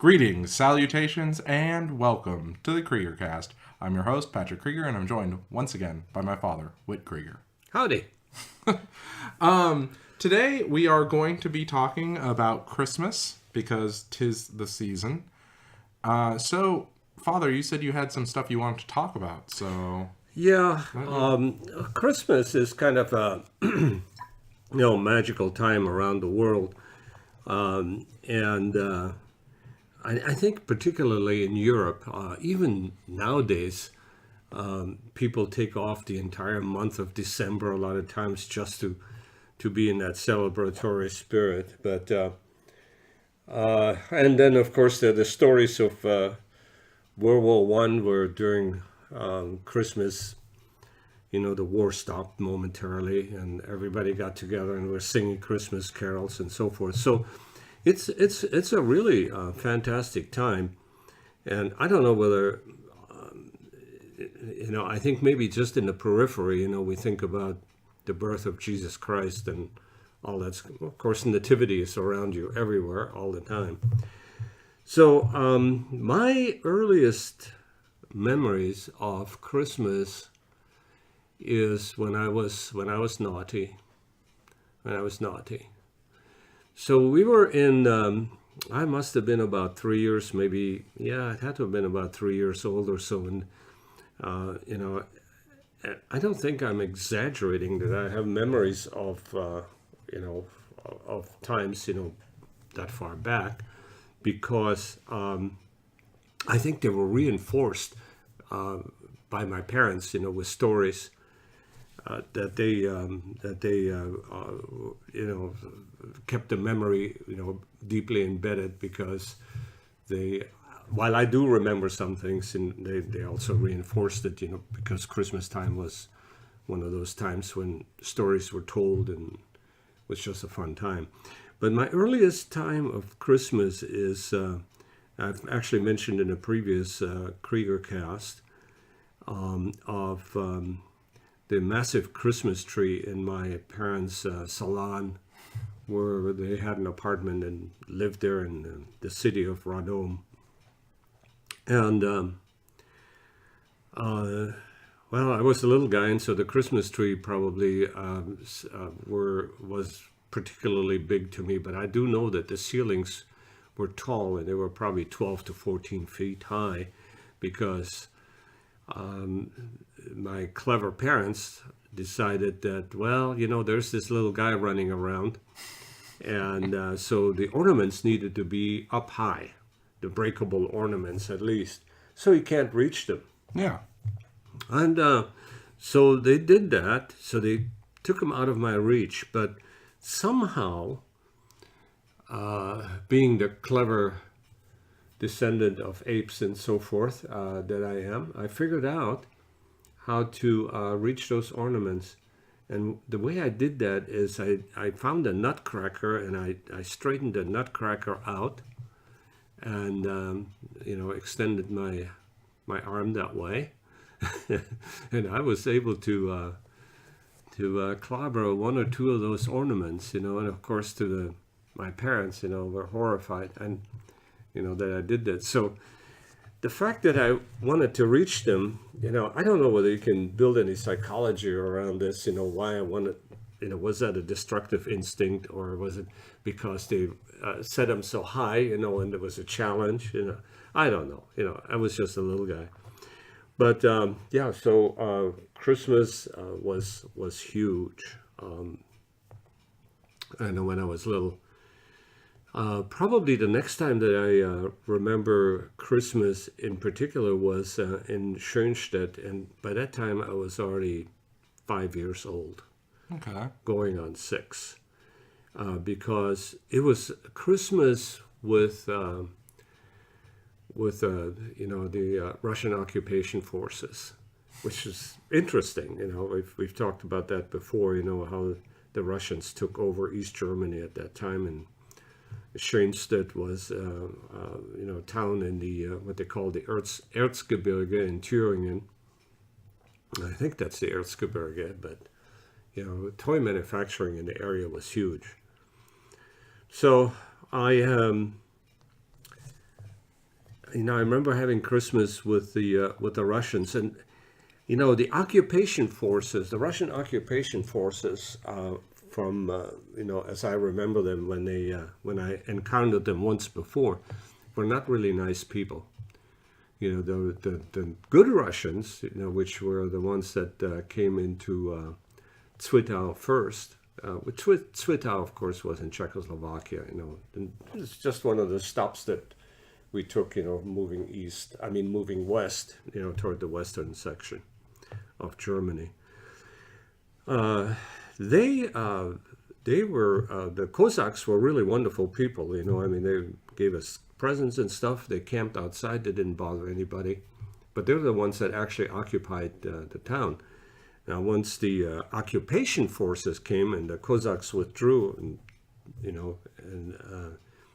Greetings, salutations, and welcome to the Kreeger cast. I'm your host, Patrick Kreeger, and I'm joined once again by my father, Whit Kreeger. Howdy. Today we are going to be talking about Christmas because 'tis the season. So, Father, you said you had some stuff you wanted to talk about, so... Yeah, Christmas is kind of a magical time around the world, and I think particularly in Europe, even nowadays, people take off the entire month of December a lot of times just to be in that celebratory spirit. But and then of course the stories of World War One, where during Christmas, the war stopped momentarily, and everybody got together and were singing Christmas carols and so forth. So it's a really fantastic time, and I don't know whether I think maybe just in the periphery, we think about the birth of Jesus Christ and all that. Of course, nativity is around you everywhere all the time. So my earliest memories of Christmas is when I was naughty. So we were in, I must have been about 3 years, maybe, yeah, it had to have been about 3 years old or so. And, I don't think I'm exaggerating that I have memories of, of times, that far back, because I think they were reinforced by my parents, with stories that they kept the memory, deeply embedded, because while I do remember some things, and they also reinforced it, because Christmas time was one of those times when stories were told and it was just a fun time. But my earliest time of Christmas is, I've actually mentioned in a previous Kreeger cast, of the massive Christmas tree in my parents' salon, where they had an apartment and lived there in the city of Radom. And, well, I was a little guy, and so the Christmas tree probably was particularly big to me, but I do know that the ceilings were tall, and they were probably 12 to 14 feet high, because my clever parents decided that, well, there's this little guy running around, and so the ornaments needed to be up high, the breakable ornaments at least, so you can't reach them. Yeah. And so they did that, so they took them out of my reach, but somehow, being the clever descendant of apes and so forth that I am, I figured out how to reach those ornaments. And the way I did that is I found a nutcracker, and I straightened the nutcracker out, and extended my arm that way, and I was able to clobber one or two of those ornaments, and of course my parents, were horrified, and that I did that. So the fact that I wanted to reach them, I don't know whether you can build any psychology around this, why I wanted, was that a destructive instinct, or was it because they set them so high, and it was a challenge, I don't know, I was just a little guy. But yeah, so Christmas was huge. I know when I was little. Probably the next time that I remember Christmas in particular was in Schoenstedt, and by that time I was already 5 years old, Okay. going on 6, because it was Christmas with the Russian occupation forces, which is interesting. We've talked about that before. How the Russians took over East Germany at that time, and Schoenstedt was, a town in the what they call the Erzgebirge in Thüringen. I think that's the Erzgebirge, but toy manufacturing in the area was huge. So I I remember having Christmas with the Russians, and the occupation forces, the Russian occupation forces, from as I remember them when I encountered them once before, were not really nice people. The good Russians, which were the ones that came into Zwickau first. Zwickau, of course, was in Czechoslovakia. And it's just one of the stops that we took. Moving west. Toward the western section of Germany. They were the Cossacks were really wonderful people. They gave us presents and stuff. They camped outside. They didn't bother anybody, but they're the ones that actually occupied the town. Now, once the occupation forces came and the Cossacks withdrew, and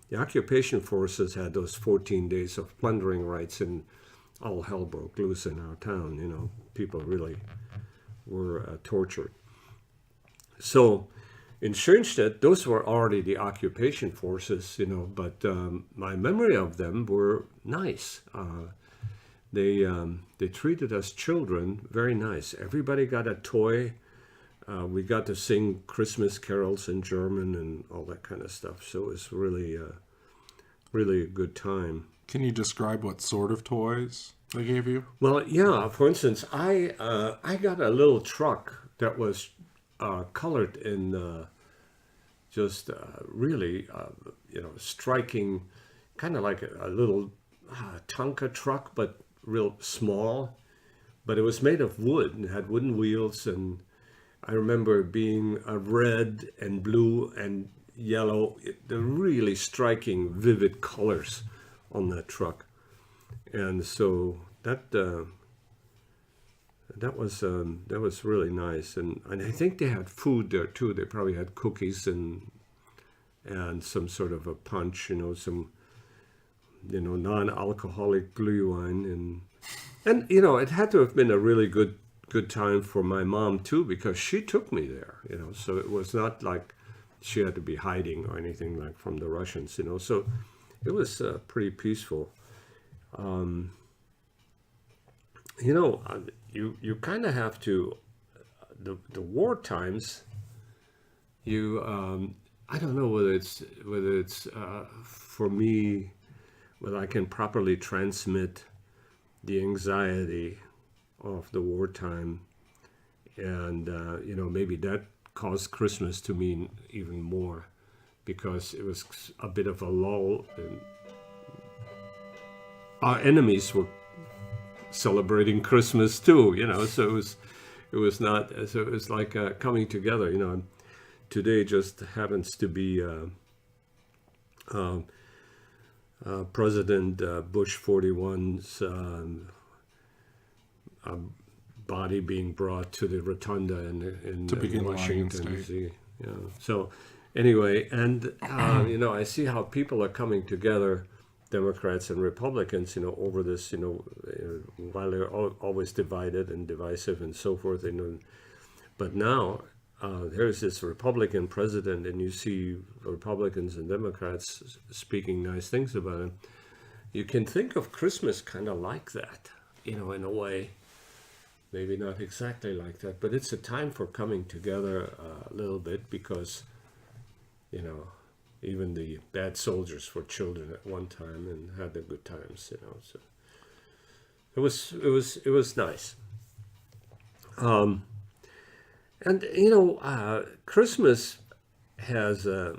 the occupation forces had those 14 days of plundering rights, and all hell broke loose in our town. People really were tortured. So in Schönstedt, those were already the occupation forces, but my memory of them were nice. They treated us children very nice. Everybody got a toy. We got to sing Christmas carols in German and all that kind of stuff. So it was really a good time. Can you describe what sort of toys they gave you? Well, yeah. For instance, I got a little truck that was colored in really striking, kind of like a little Tonka truck, but real small. But it was made of wood and had wooden wheels, and I remember being red and blue and yellow, the really striking, vivid colors on that truck. And so that was really nice, and I think they had food there too. They probably had cookies and some sort of a punch, some non-alcoholic glühwein, and it had to have been a really good time for my mom too, because she took me there, so it was not like she had to be hiding or anything like from the Russians, so it was pretty peaceful. You kind of have to, the war times, I don't know whether it's for me, whether I can properly transmit the anxiety of the wartime, and maybe that caused Christmas to mean even more, because it was a bit of a lull, and our enemies were celebrating Christmas too, so it was not, so it was like coming together. Today just happens to be President Bush 41's body being brought to the rotunda in Washington D.C. Yeah. So anyway, and I see how people are coming together, Democrats and Republicans, over this, while they're always divided and divisive and so forth. But now there's this Republican president, and you see Republicans and Democrats speaking nice things about him. You can think of Christmas kind of like that, in a way. Maybe not exactly like that, but it's a time for coming together a little bit, because, even the bad soldiers were children at one time and had their good times, So it was nice. And Christmas has a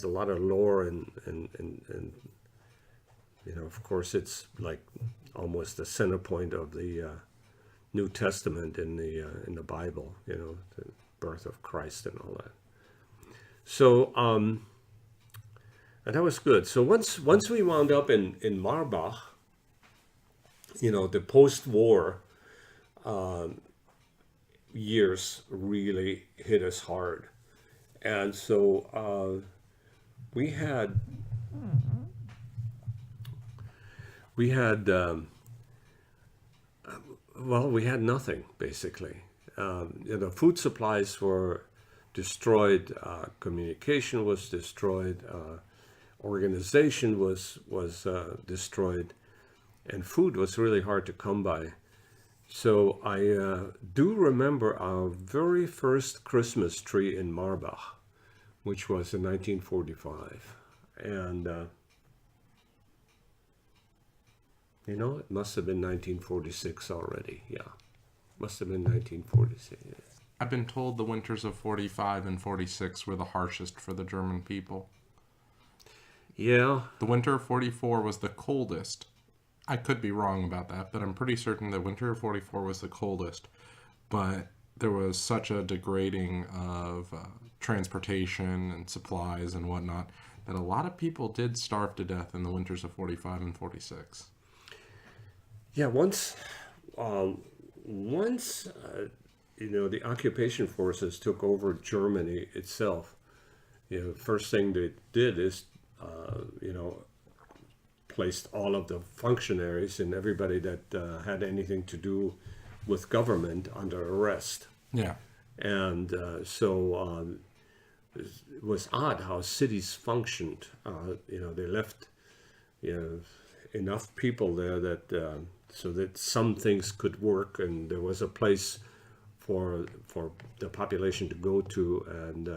lot of lore, and of course it's like almost the center point of the New Testament in the Bible, the birth of Christ and all that. So and that was good. So once we wound up in Marbach, the post-war years really hit us hard, and so we had nothing basically. Food supplies were destroyed, communication was destroyed, organization was destroyed, and food was really hard to come by. So I do remember our very first Christmas tree in Marbach, which was in 1945. And, it must have been 1946 already. Yeah, must have been 1946. Yeah. I've been told the winters of 45 and 46 were the harshest for the German people. Yeah. The winter of 44 was the coldest. I could be wrong about that, but I'm pretty certain the winter of 44 was the coldest. But there was such a degrading of transportation and supplies and whatnot that a lot of people did starve to death in the winters of 45 and 46. Yeah, once the occupation forces took over Germany itself, first thing they did is, placed all of the functionaries and everybody that had anything to do with government under arrest. Yeah. And so it was odd how cities functioned. They left enough people there that so that some things could work, and there was a place for the population to go to and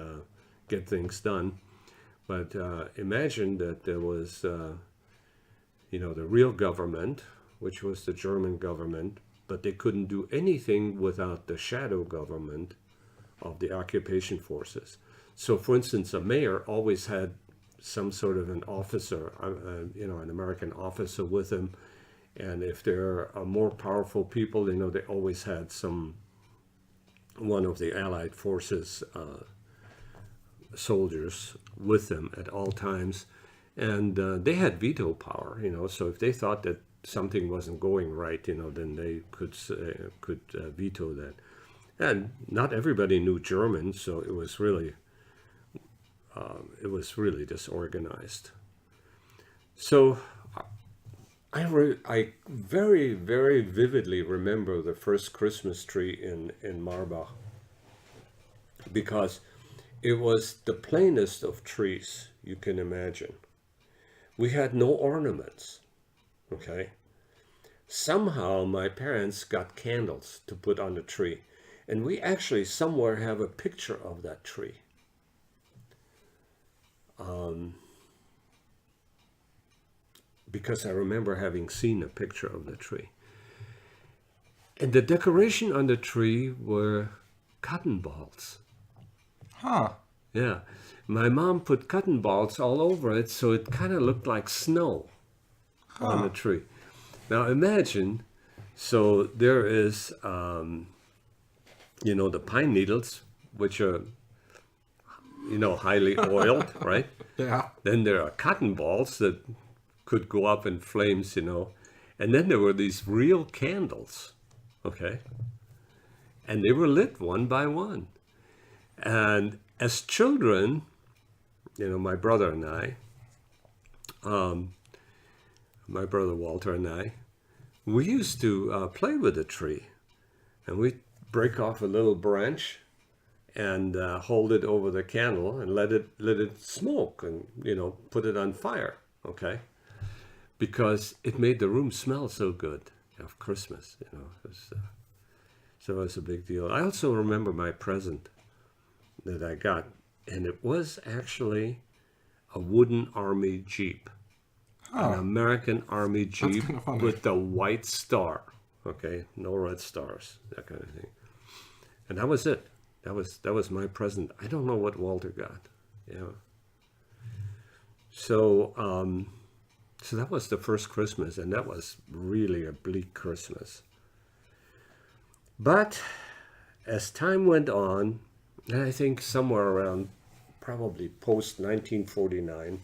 get things done. But imagine that there was, the real government, which was the German government, but they couldn't do anything without the shadow government of the occupation forces. So, for instance, a mayor always had some sort of an officer, an American officer with him. And if there are more powerful people, they always had one of the Allied forces soldiers with them at all times. And they had veto power, so if they thought that something wasn't going right, then they could veto that. And not everybody knew German, so it was really disorganized. So I very, very vividly remember the first Christmas tree in Marbach, because it was the plainest of trees you can imagine. We had no ornaments, okay? Somehow my parents got candles to put on the tree, and we actually somewhere have a picture of that tree. Because I remember having seen a picture of the tree. And the decoration on the tree were cotton balls. Huh. Yeah. My mom put cotton balls all over it, so it kind of looked like snow on the tree. Now imagine, so there is, the pine needles, which are, highly oiled, right? Yeah. Then there are cotton balls that could go up in flames, and then there were these real candles, okay? And they were lit one by one. And as children, my brother and I, my brother Walter and I, we used to play with the tree. And we'd break off a little branch and hold it over the candle and let it smoke and, put it on fire, okay? Because it made the room smell so good of Christmas, so it was a big deal. I also remember my present that I got, and it was actually a wooden army Jeep, an American Army Jeep with the white star, okay, no red stars, that kind of thing. And that was it. That was my present. I don't know what Walter got. Yeah. So that was the first Christmas, and that was really a bleak Christmas. But as time went on, and I think somewhere around probably post 1949,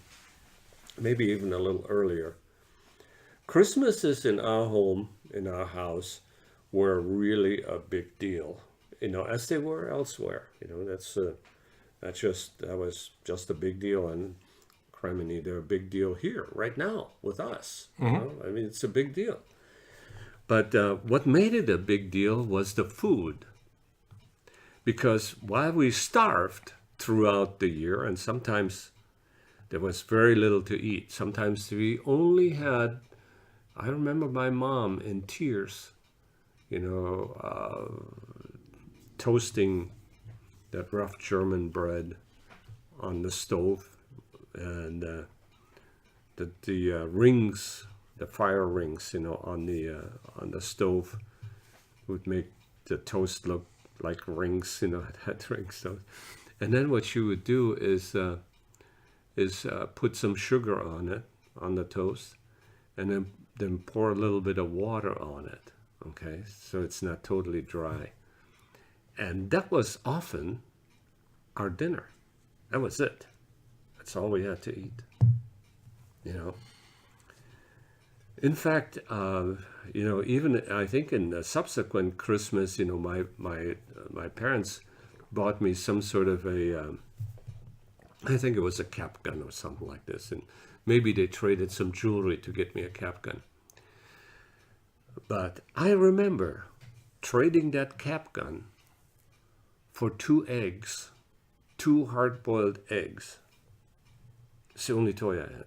maybe even a little earlier, Christmases in our home, in our house, were really a big deal, as they were elsewhere. That was just a big deal. And criminy, they're a big deal here right now with us. Mm-hmm. It's a big deal. But what made it a big deal was the food. Because while we starved throughout the year, and sometimes there was very little to eat. Sometimes we only had, I remember my mom in tears, toasting that rough German bread on the stove, and the rings, the fire rings, on the stove would make the toast look like rings, it had rings. So, and then what she would do is put some sugar on it, on the toast, and then pour a little bit of water on it, okay, so it's not totally dry. And that was often our dinner. That was it. That's all we had to eat. In fact, even I think in the subsequent Christmas, my parents bought me some sort of I think it was a cap gun or something like this, and maybe they traded some jewelry to get me a cap gun. But I remember trading that cap gun for 2 eggs, 2 hard-boiled eggs. It's the only toy I had.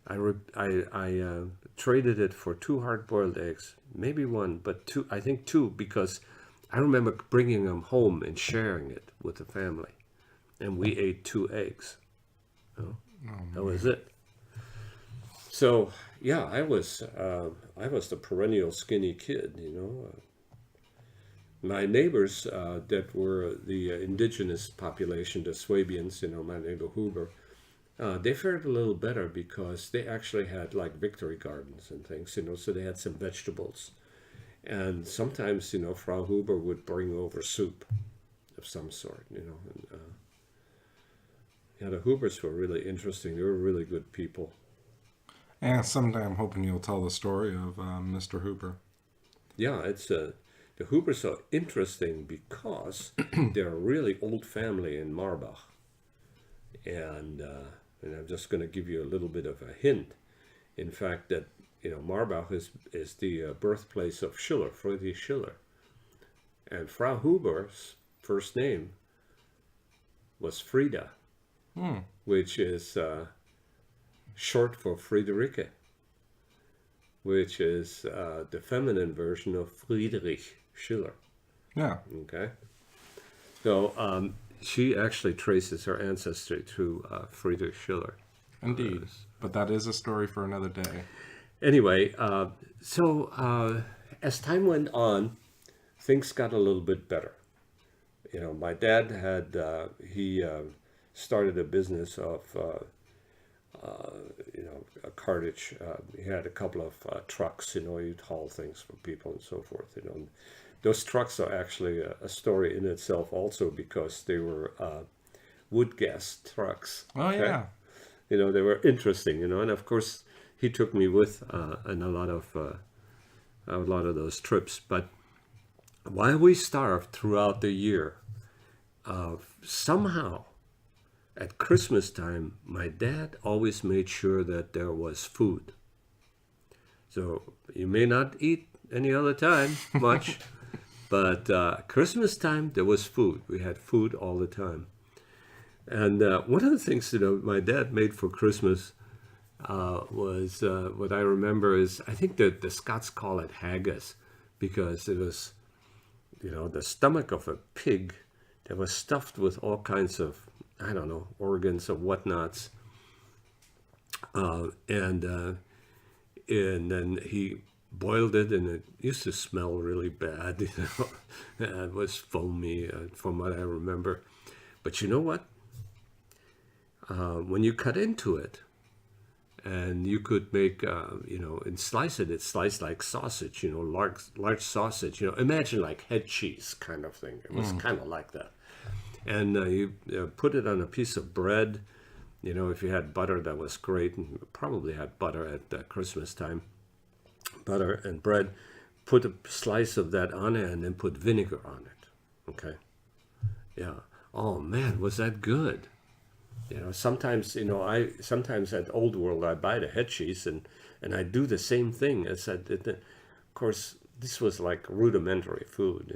I traded it for 2 hard-boiled eggs, maybe 1, but 2. I think 2, because I remember bringing them home and sharing it with the family, and we ate 2 eggs. That was it. So yeah, I was the perennial skinny kid. My neighbors that were the indigenous population, the Swabians, my neighbor Huber, they fared a little better because they actually had like victory gardens and things, so they had some vegetables. And sometimes, Frau Huber would bring over soup of some sort, and, the Hubers were really interesting. They were really good people. And someday I'm hoping you'll tell the story of Mr. Huber. Yeah, it's the Hubers are interesting because they're a really old family in Marbach. And I'm just going to give you a little bit of a hint. In fact, that Marbach is the birthplace of Schiller, Friedrich Schiller. And Frau Huber's first name was Frieda, which is short for Friederike, which is the feminine version of Friedrich Schiller. Yeah. Okay. So she actually traces her ancestry to Friedrich Schiller. Indeed. But that is a story for another day. Anyway, so as time went on, things got a little bit better. My dad had, he started a business of, a cartage. He had a couple of trucks, he'd haul things for people and so forth, And those trucks are actually a story in itself also, because they were wood gas trucks. Oh, okay? Yeah. They were interesting, and of course he took me with in a lot of those trips. But while we starved throughout the year, somehow at Christmas time, my dad always made sure that there was food. So you may not eat any other time much, but Christmas time there was food. We had food all the time. And one of the things my dad made for Christmas was what I remember is, I think that the Scots call it haggis, because it was, the stomach of a pig that was stuffed with all kinds of, I don't know, organs or whatnots. And then he boiled it, and it used to smell really bad, It was foamy from what I remember. But you know what? When you cut into it, and you could make, and slice it, it's sliced like sausage, large sausage, imagine like head cheese kind of thing. It was kind of like that. And you put it on a piece of bread. If you had butter, that was great. And you probably had butter at Christmas time. Butter and bread. Put a slice of that on it, and then put vinegar on it. Okay. Yeah. Oh man, was that good? Sometimes, sometimes at Old World, I buy the head cheese, and I do the same thing as I did. Of course, this was like rudimentary food,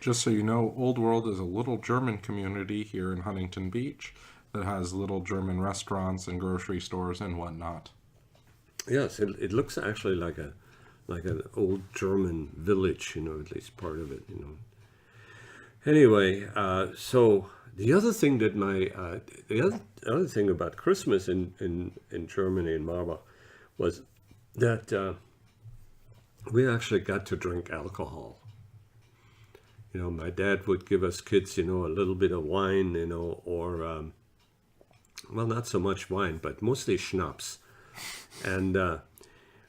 Just so you know, Old World is a little German community here in Huntington Beach. that has little German restaurants and grocery stores and whatnot. Yes, it looks actually like an old German village, at least part of it. Anyway, so the other thing that the other thing about Christmas in Germany in Marburg was that we actually got to drink alcohol. My dad would give us kids, a little bit of wine, or well, not so much wine, but mostly schnapps, and The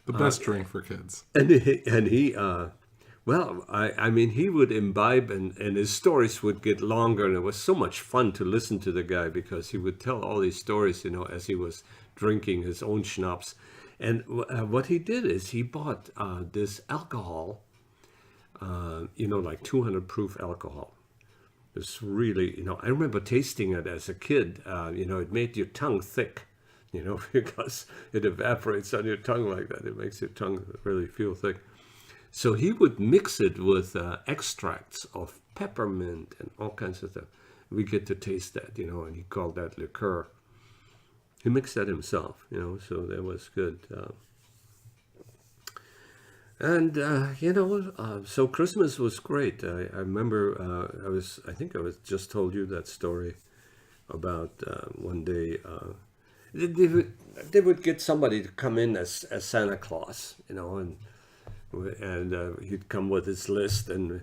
best drink for kids. he well, I mean, he would imbibe, and his stories would get longer, and it was so much fun to listen to the guy because he would tell all these stories, as he was drinking his own schnapps. And what he did is he bought this alcohol, like 200 proof alcohol. It's really, I remember tasting it as a kid. It made your tongue thick, because it evaporates on your tongue like that. It makes your tongue really feel thick. So he would mix it with extracts of peppermint and all kinds of stuff. We get to taste that, and he called that liqueur. He mixed that himself, so that was good. So Christmas was great. I remember I think I was just told you that story about one day they would get somebody to come in as Santa Claus, and he'd come with his list and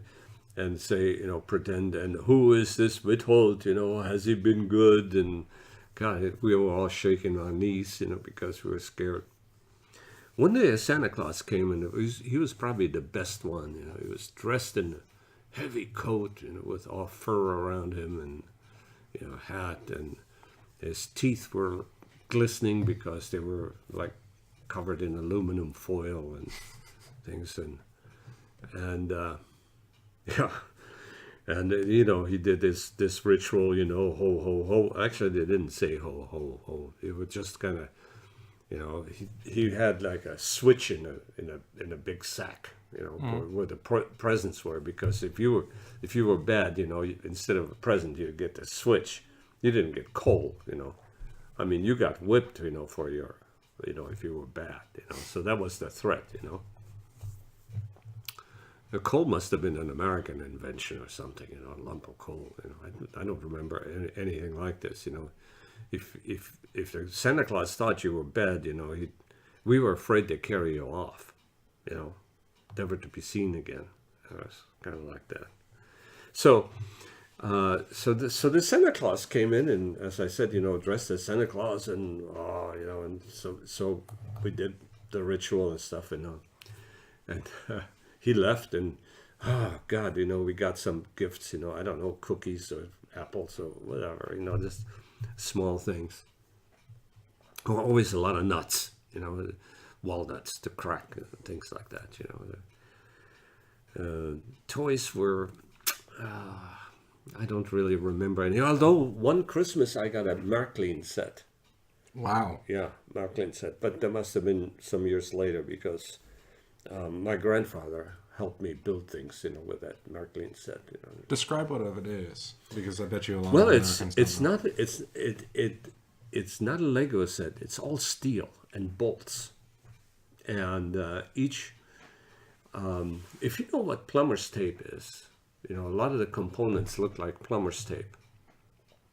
say, pretend, and who is this Withold, has he been good? And God, we were all shaking our knees, because we were scared. One day a Santa Claus came, and he was probably the best one. He was dressed in a heavy coat, with all fur around him, and hat, and his teeth were glistening because they were like covered in aluminum foil and things, and yeah, and he did this ritual, ho ho ho. Actually, they didn't say ho ho ho. It was just kind of, he had like a switch in a big sack, where the presents were, because if you were bad, instead of a present, you'd get the switch. You didn't get coal, I mean, you got whipped, for your, if you were bad, so that was the threat, The coal must have been an American invention or something, a lump of coal. I don't remember anything like this. If the Santa Claus thought you were bad, we were afraid to carry you off, never to be seen again. It was kind of like that. So the Santa Claus came in, and as I said, dressed as Santa Claus, and and so we did the ritual and stuff, and he left, and oh God, we got some gifts, I don't know, cookies or apples or whatever, just small things. Well, always a lot of nuts, walnuts to crack, things like that, toys were, I don't really remember any, although one Christmas I got a Märklin set. Wow. Yeah, Märklin set, but that must have been some years later, because my grandfather helped me build things, with that Märklin set. Describe what it is, because I bet you a lot Well, of it's Americans don't know. it's not a Lego set. It's all steel and bolts, and each. If you know what plumber's tape is, a lot of the components look like plumber's tape.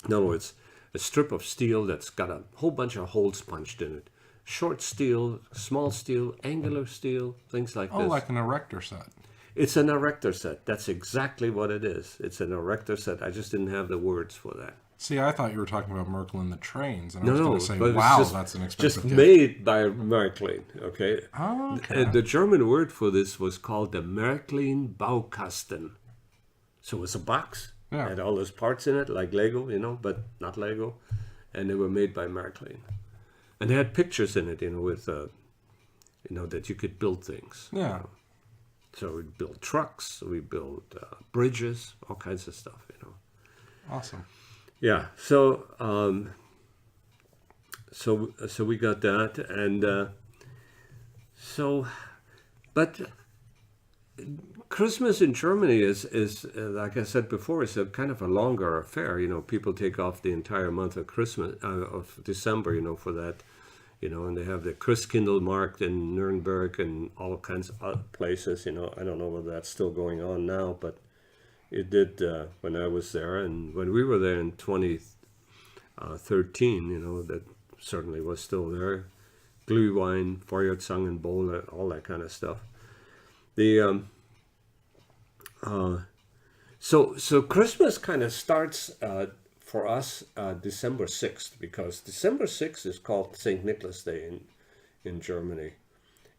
In other words, a strip of steel that's got a whole bunch of holes punched in it. Short steel, small steel, angular steel, things like this. Oh, like an erector set. It's an erector set. That's exactly what it is. It's an erector set. I just didn't have the words for that. See, I thought you were talking about Märklin the trains, and I No, was no, going to say, but it's wow, just- that's an expensive Just gift. made by Märklin, okay? Oh, okay. The German word for this was called the Märklin Baukasten. So it was a box. Yeah. Had all those parts in it, like Lego, but not Lego. And they were made by Märklin. And they had pictures in it, with, that you could build things. Yeah. So we built trucks, we built bridges, all kinds of stuff, Awesome. Yeah. So so we got that, and but Christmas in Germany is like I said before, is a kind of a longer affair. People take off the entire month of Christmas of December, for that, and they have the Christkindlmarkt in Nuremberg and all kinds of other places. I don't know whether that's still going on now, but it did when I was there, and when we were there in 2013, that certainly was still there. Glühwein, Feuerzangenbowle, all that kind of stuff. The so Christmas kind of starts for us December 6th, because December 6th is called St. Nicholas Day in Germany,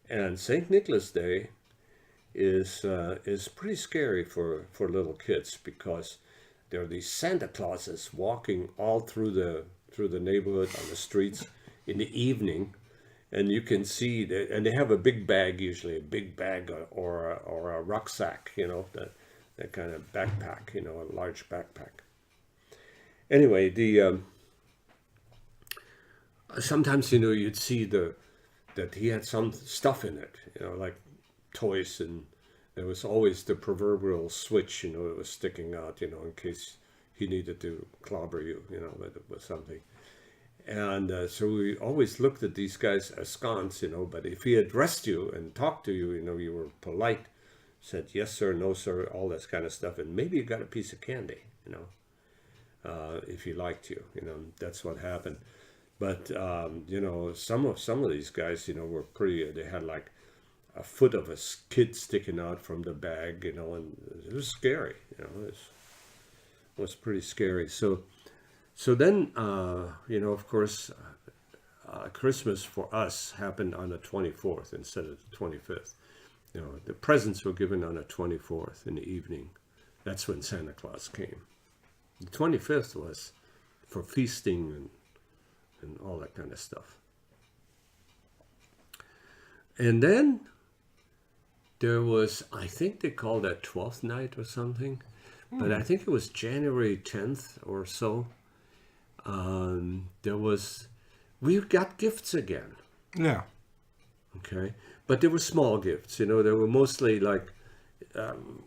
and St. Nicholas Day is pretty scary for little kids, because there are these Santa Clauses walking all through the neighborhood on the streets in the evening. And you can see that, and they have a big bag, usually a big bag or a rucksack, that kind of backpack, a large backpack. Anyway, the sometimes you'd see that he had some stuff in it, like toys, and there was always the proverbial switch, that was sticking out, in case he needed to clobber you, that it was something. And so we always looked at these guys askance, but if he addressed you and talked to you, you were polite, said yes sir, no sir, all this kind of stuff, and maybe you got a piece of candy, if he liked you, that's what happened. But some of these guys, were pretty. They had like a foot of a kid sticking out from the bag, and it was scary. It was pretty scary. So then, of course, Christmas for us happened on the 24th instead of the 25th. The presents were given on the 24th in the evening. That's when Santa Claus came. The 25th was for feasting and all that kind of stuff. And then there was, I think they called that 12th night or something, but I think it was January 10th or so. We got gifts again. Yeah. Okay. But they were small gifts, they were mostly like,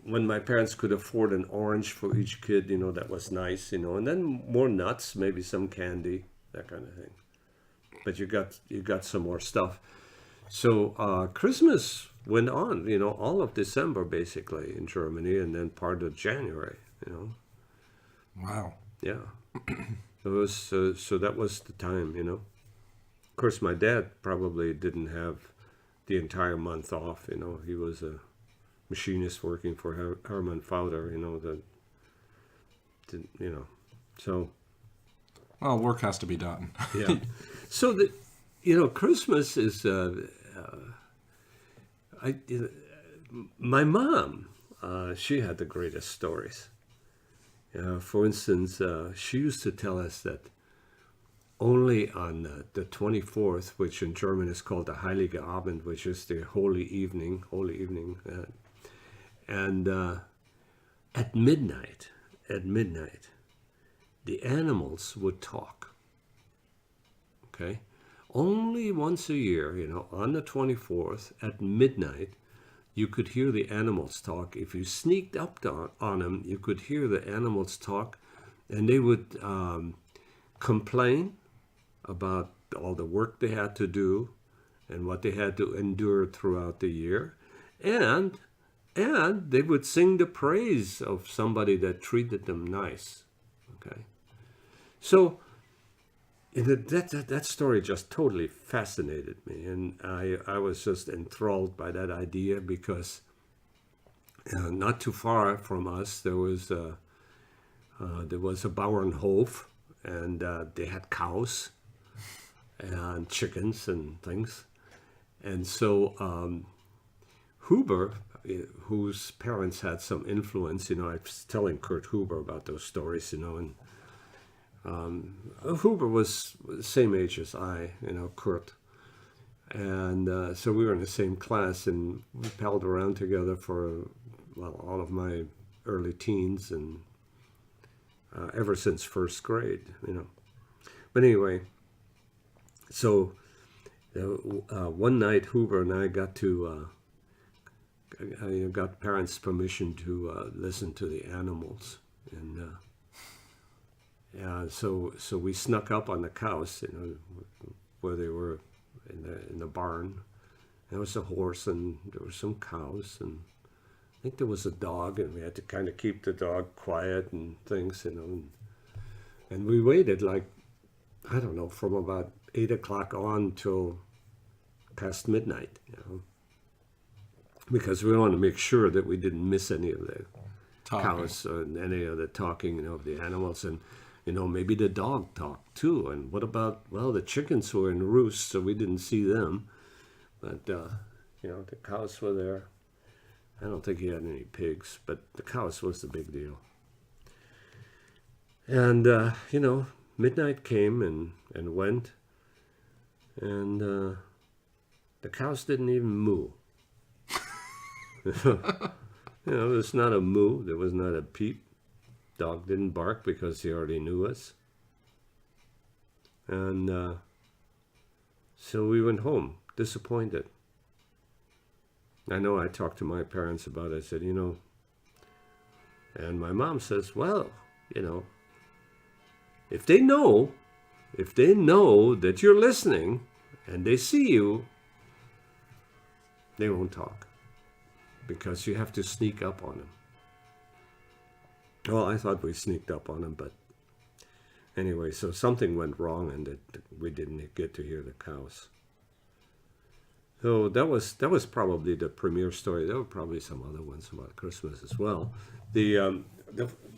when my parents could afford an orange for each kid, that was nice, and then more nuts, maybe some candy, that kind of thing. But you got some more stuff. So Christmas went on, all of December basically in Germany, and then part of January, Wow. Yeah. So that was the time, Of course, my dad probably didn't have the entire month off, He was a machinist working for Hermann Fowler, So. Well, work has to be done. Yeah. So Christmas is. My mom, she had the greatest stories. For instance, she used to tell us that only on the 24th, which in German is called the Heilige Abend, which is the holy evening, and at midnight, the animals would talk. Okay? Only once a year, on the 24th at midnight, you could hear the animals talk. If you sneaked up on them, you could hear the animals talk, and they would complain about all the work they had to do and what they had to endure throughout the year. And they would sing the praise of somebody that treated them nice. Okay? So that story just totally fascinated me, and I was just enthralled by that idea, because not too far from us there was a Bauernhof, and they had cows and chickens and things, and so Huber, whose parents had some influence, I was telling Kurt Huber about those stories, and Huber was the same age as I, Kurt. And so we were in the same class, and we palled around together for, all of my early teens, and ever since first grade, But anyway, so one night Huber and I got to got parents' permission to listen to the animals, and so we snuck up on the cows, where they were in the barn. There was a horse, and there were some cows, and I think there was a dog, and we had to kind of keep the dog quiet and things, and we waited like, I don't know, from about 8 o'clock on till past midnight, because we wanted to make sure that we didn't miss any of the cows or any of the talking, of the animals. And, maybe the dog talked too. And what about, well, the chickens were in roost, so we didn't see them. But, the cows were there. I don't think he had any pigs, but the cows was the big deal. And, midnight came and went, and the cows didn't even moo. There was not a moo, there was not a peep. Dog didn't bark because he already knew us. And so we went home, disappointed. I know I talked to my parents about it. I said, and my mom says, well, if they know that you're listening and they see you, they won't talk, because you have to sneak up on them. Well, I thought we sneaked up on them, but anyway, so something went wrong, and that we didn't get to hear the cows. So that was probably the premier story. There were probably some other ones about Christmas as well. The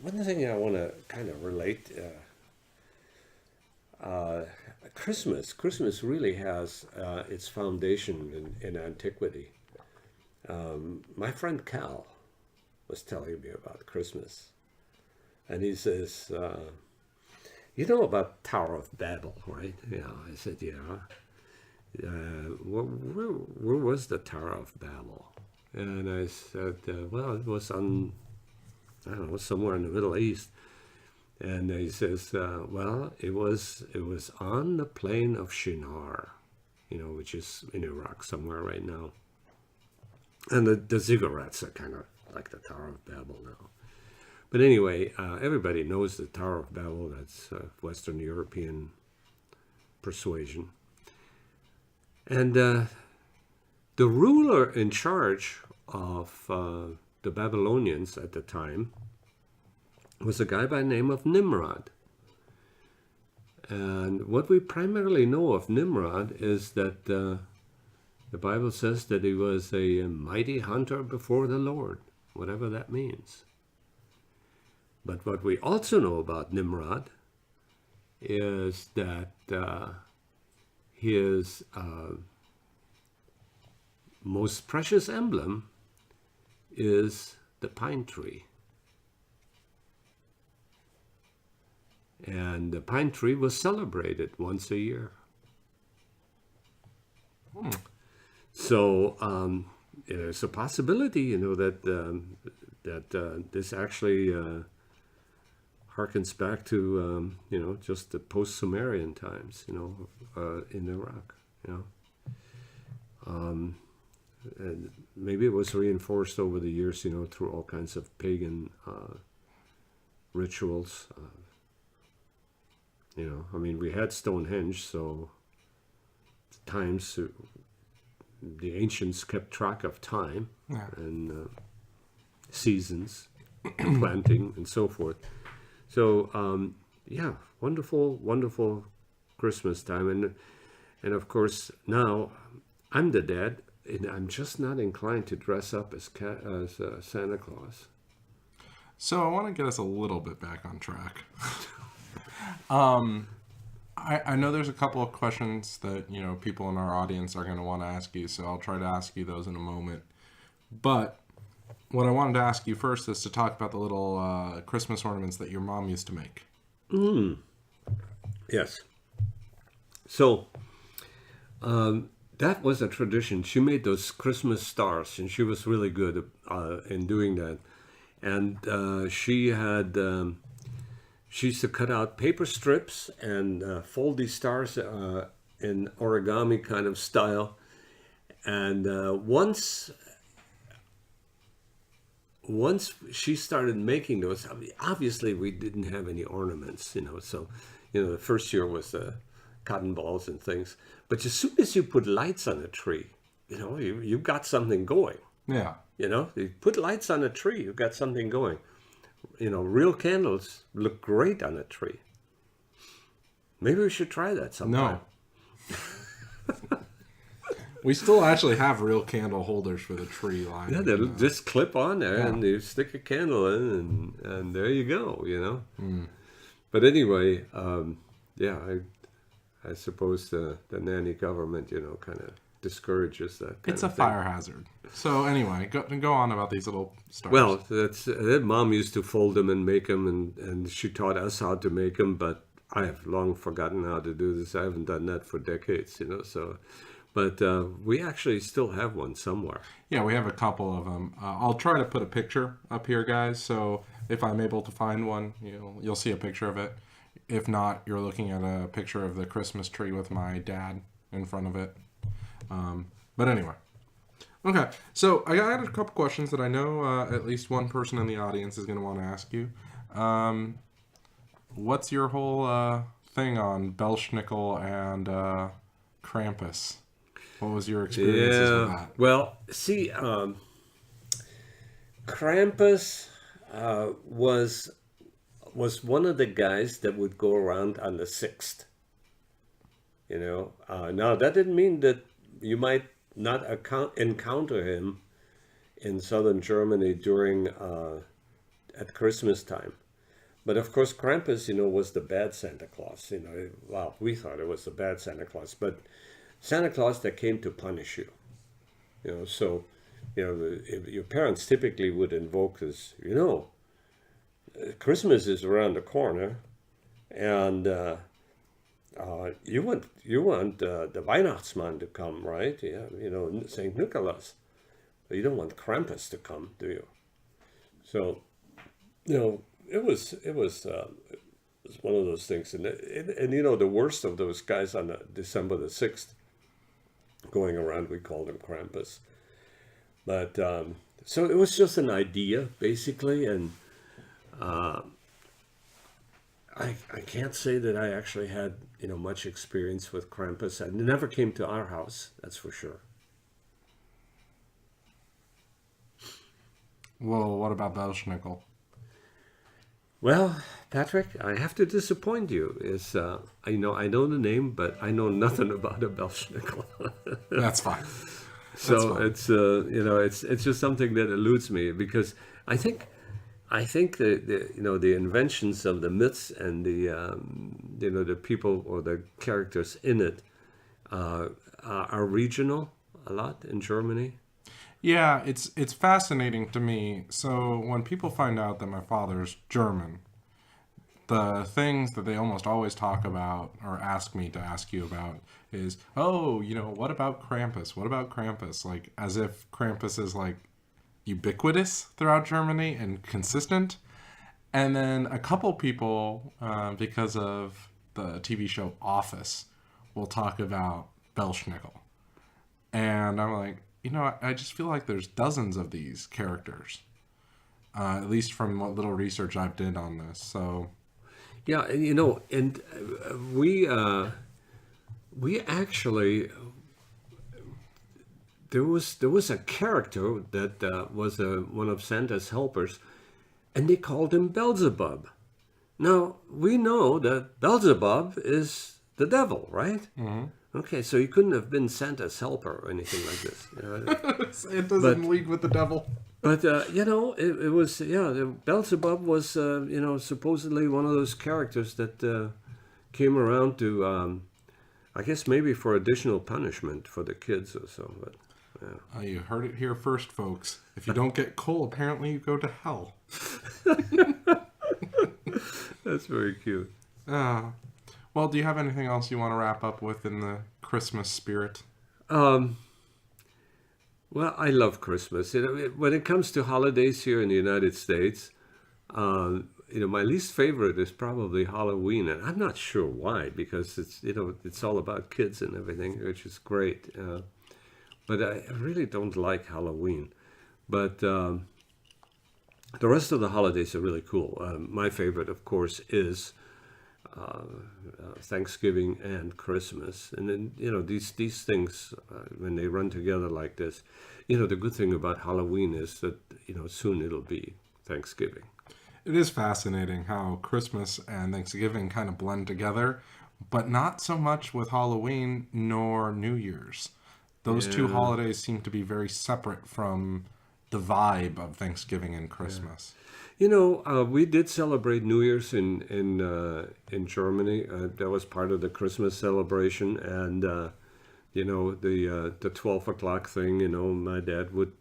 one thing I want to kind of relate. Christmas really has its foundation in antiquity. My friend Cal was telling me about Christmas, and he says, you know about Tower of Babel, right? Yeah, I said, yeah. Where was the Tower of Babel? And I said, well, it was on, I don't know, somewhere in the Middle East. And he says, well, it was on the plain of Shinar, which is in Iraq somewhere right now. And the ziggurats are kind of like the Tower of Babel now. But anyway, everybody knows the Tower of Babel. That's Western European persuasion. And the ruler in charge of the Babylonians at the time was a guy by the name of Nimrod. And what we primarily know of Nimrod is that the Bible says that he was a mighty hunter before the Lord, whatever that means. But what we also know about Nimrod is that his most precious emblem is the pine tree. And the pine tree was celebrated once a year. So there's a possibility, that this actually harkens back to, just the post-Sumerian times, in Iraq, and maybe it was reinforced over the years, through all kinds of pagan rituals. We had Stonehenge, so times the ancients kept track of time and seasons, planting, and so forth. So, wonderful, wonderful Christmas time. And of course, now I'm the dad, and I'm just not inclined to dress up as Santa Claus. So I want to get us a little bit back on track. I know there's a couple of questions that, people in our audience are going to want to ask you, so I'll try to ask you those in a moment. But what I wanted to ask you first is to talk about the little Christmas ornaments that your mom used to make. Yes. So that was a tradition. She made those Christmas stars, and she was really good in doing that. And she used to cut out paper strips and fold these stars in origami kind of style. And once once she started making those, I mean, obviously we didn't have any ornaments, so, the first year was the cotton balls and things. But as soon as you put lights on a tree, you've got something going. Yeah. You put lights on a tree, you've got something going. Real candles look great on a tree. Maybe we should try that sometime. No. We still actually have real candle holders for the tree line. Yeah, they'll just clip on there, Yeah. and you stick a candle in, and there you go, But anyway, yeah, I suppose the nanny government, kind of discourages that kind It's of a thing. fire hazard. So anyway, go on about these little stars. Well, that mom used to fold them and make them, and she taught us how to make them, but I have long forgotten how to do this. I haven't done that for decades, so... But we actually still have one somewhere. Yeah, we have a couple of them. I'll try to put a picture up here, guys. So if I'm able to find one, you'll see a picture of it. If not, you're looking at a picture of the Christmas tree with my dad in front of it. But anyway. Okay, so I got a couple questions that I know at least one person in the audience is going to want to ask you. What's your whole thing on Belschnickel and Krampus? What was your experiences with that? Well, see, Krampus was one of the guys that would go around on the 6th. Now that didn't mean that you might not encounter him in southern Germany during at Christmas time. But of course, Krampus, was the bad Santa Claus. Well, we thought it was the bad Santa Claus, but Santa Claus that came to punish you. So, your parents typically would invoke this, Christmas is around the corner, and you want the Weihnachtsmann to come, right? Yeah, Saint Nicholas. But you don't want Krampus to come, do you? So, it was one of those things, and the worst of those guys on December the 6th. Going around, we called him Krampus. But so it was just an idea, basically, and I can't say that I actually had much experience with Krampus. It never came to our house, that's for sure. Well, what about Belschnickel? Well, Patrick, I have to disappoint you. I know the name, but I know nothing about a Belschnickel. That's fine. So it's it's just something that eludes me, because I think the inventions of the myths and the people or the characters in it are regional a lot in Germany. Yeah, it's fascinating to me. So when people find out that my father's German, the things that they almost always talk about or ask me to ask you about is, oh, what about Krampus? What about Krampus? Like, as if Krampus is like ubiquitous throughout Germany and consistent. And then a couple people, because of the TV show Office, will talk about Belschnickel. And I'm like, I just feel like there's dozens of these characters, at least from what little research I've did on this. So, yeah, and we actually there was a character that was one of Santa's helpers, and they called him Beelzebub. Now we know that Beelzebub is the devil, right? Mm-hmm. Okay, so he couldn't have been Santa's helper or anything like this. It doesn't league with the devil. But, it was, Beelzebub was, supposedly one of those characters that came around to, I guess maybe for additional punishment for the kids or so. But, yeah. You heard it here first, folks. If you don't get coal, apparently you go to hell. That's very cute. Well, do you have anything else you want to wrap up with in the Christmas spirit? Well, I love Christmas. When it comes to holidays here in the United States, my least favorite is probably Halloween, and I'm not sure why, because it's all about kids and everything, which is great. But I really don't like Halloween. But The rest of the holidays are really cool. My favorite, of course, is Thanksgiving and Christmas. And then, these things, when they run together like this, the good thing about Halloween is that, soon it'll be Thanksgiving. It is fascinating how Christmas and Thanksgiving kind of blend together, but not so much with Halloween nor New Year's. Those two Yeah. holidays seem to be very separate from the vibe of Thanksgiving and Christmas. We did celebrate New Year's in Germany. That was part of the Christmas celebration, and the 12 o'clock thing. My dad would.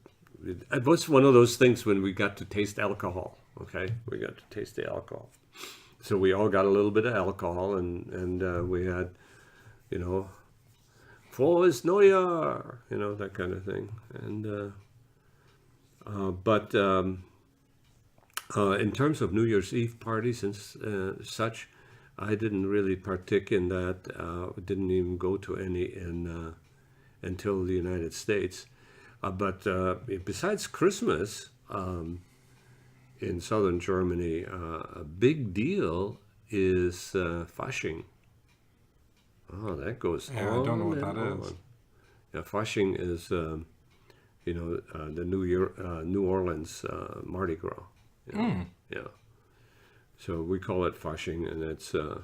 It was one of those things when we got to taste alcohol. Okay, we got to taste the alcohol, so we all got a little bit of alcohol, and we had, Frohes Neujahr, that kind of thing, and but. In terms of New Year's Eve parties and such, I didn't really partake in that. Didn't even go to any until the United States. But besides Christmas, in southern Germany, a big deal is Fasching. Oh, that goes on. Yeah, I don't know what and that is. on. Yeah, Fasching is, the New Orleans Mardi Gras. Yeah. So we call it Fasching, and it's the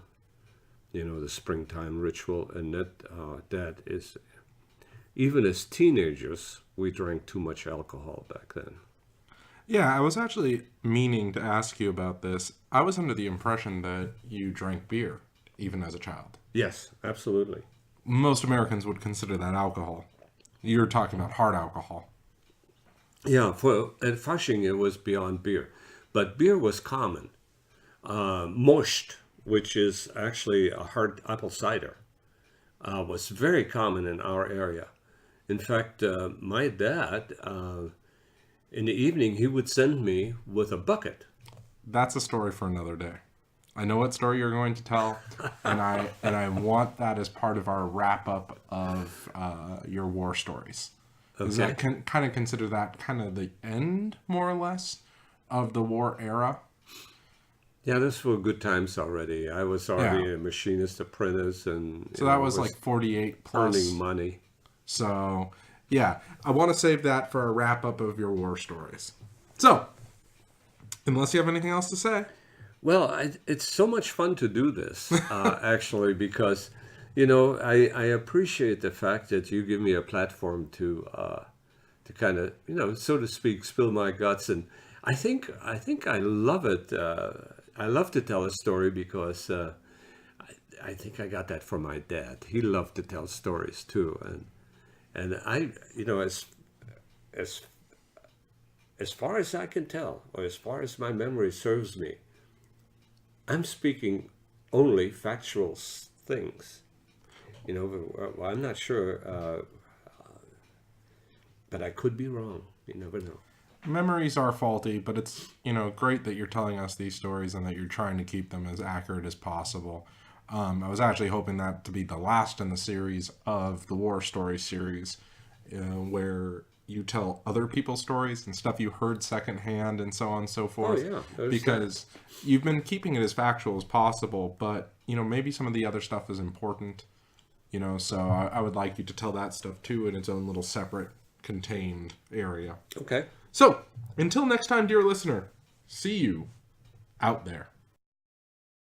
springtime ritual, and that is, even as teenagers, we drank too much alcohol back then. Yeah, I was actually meaning to ask you about this. I was under the impression that you drank beer, even as a child. Yes, absolutely. Most Americans would consider that alcohol. You're talking about hard alcohol. Yeah, at Fasching it was beyond beer, but beer was common. Most, which is actually a hard apple cider, was very common in our area. In fact, my dad, in the evening, he would send me with a bucket. That's a story for another day. I know what story you're going to tell, and I want that as part of our wrap up of your war stories. Because I can kind of consider that kind of the end, more or less, of the war era. Yeah, those were good times already. I was already a machinist apprentice, and so that was like 48 plus earning money. So yeah, I want to save that for a wrap up of your war stories. So, unless you have anything else to say. Well, it's so much fun to do this, actually, because, I appreciate the fact that you give me a platform to kind of, so to speak, spill my guts. And I think I love it. I love to tell a story because I think I got that from my dad. He loved to tell stories too. And I, as far as I can tell, or as far as my memory serves me, I'm speaking only factual things. Well, I'm not sure, but I could be wrong. You never know. Memories are faulty, but it's, great that you're telling us these stories and that you're trying to keep them as accurate as possible. I was actually hoping that to be the last in the series of the War Story series, where you tell other people's stories and stuff you heard secondhand and so on and so forth. Oh, yeah. Because you've been keeping it as factual as possible, but, maybe some of the other stuff is important, so I would like you to tell that stuff too in its own little separate contained area. Okay. So, until next time, dear listener, see you out there.